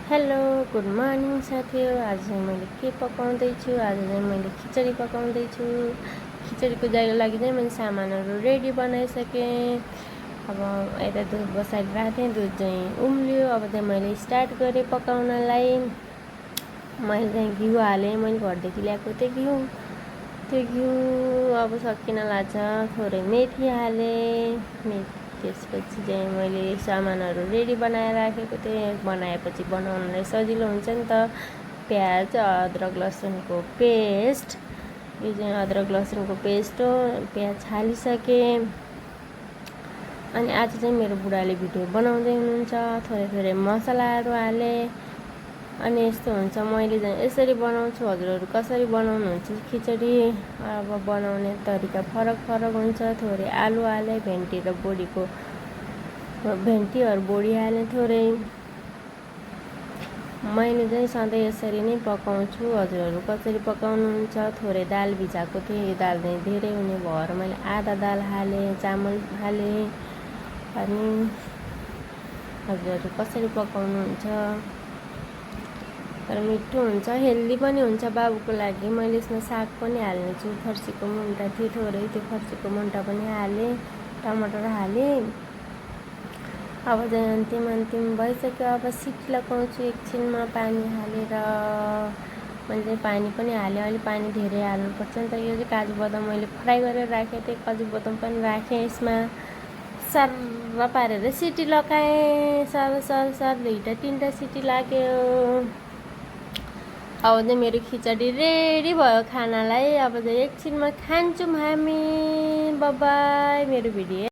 Hello good morning साथीहरू। आज चाहिँ मैले के पकाउँदैछु? आज चाहिँ मैले खिचडी पकाउँदैछु। खिचडीको लागि चाहिँ मैले सामानहरू रेडी बनाइसकेँ। अब यता दुध बसाइरहेको थिएँ, दुध चाहिँ उम्लियो। अब चाहिँ मैले स्टार्ट गरेँ पकाउनलाई। मैले चाहिँ घिउ हालेँ, मैले घरदेखि ल्याएको त्यो घिउ अब सकिन लाग्छ। थोरै मेथी हालेँ, त्यसपछि चाहिँ मैले सामानहरू रेडी बनाएर राखेको थिएँ। बनाएपछि बनाउनलाई सजिलो हुन्छ नि त। प्याज, अदरक लसुनको पेस्ट, यो चाहिँ अदरक लसुनको पेस्ट हो। प्याज हालिसकेँ। अनि आज चाहिँ मेरो बुढाले भिडियो बनाउँदै हुनुहुन्छ, थोरै थोरै मसलाहरू हालेँ। अनि यस्तो हुन्छ, मैले चाहिँ यसरी बनाउँछु। हजुरहरू कसरी बनाउनुहुन्छ खिचडी? अब बनाउने तरिका फरक फरक हुन्छ। थोरै आलु हालेँ, भेन्डी र बोडी हालेँ थोरै। मैले चाहिँ सधैँ यसरी नै पकाउँछु। हजुरहरू कसरी पकाउनुहुन्छ? थोरै दाल भिजाएको थिएँ, यो दाल चाहिँ धेरै हुने भएर मैले आधा दाल हालेँ, चामल हालेँ। अनि हजुरहरू कसरी पकाउनुहुन्छ? तर मिठो हुन्छ, हेल्दी पनि हुन्छ बाबुको लागि। मैले यसमा साग पनि हाल्नेछु, फर्सीको मुन्टा थियो थोरै, त्यो फर्सीको मुन्टा पनि हालेँ, टमाटर हालेँ। अब चाहिँ अन्तिम भइसक्यो। अब सिटी लगाउँछु एकछिनमा पानी हालेर। मैले चाहिँ पानी पनि हालेँ, अहिले पानी धेरै हाल्नुपर्छ नि त। यो चाहिँ काजु बदाम मैले फ्राई गरेर राखेको थिएँ, काजु बदाम पनि राखेँ यसमा। सर्र पारेर सिटी लगाएँ, सर 2-3टा सिटी लाग्यो। अब चाहिँ मेरो खिचडी रेडी भयो खानालाई। अब चाहिँ एकछिनमा खान्छौँ हामी। Bye bye. मेरो भिडियो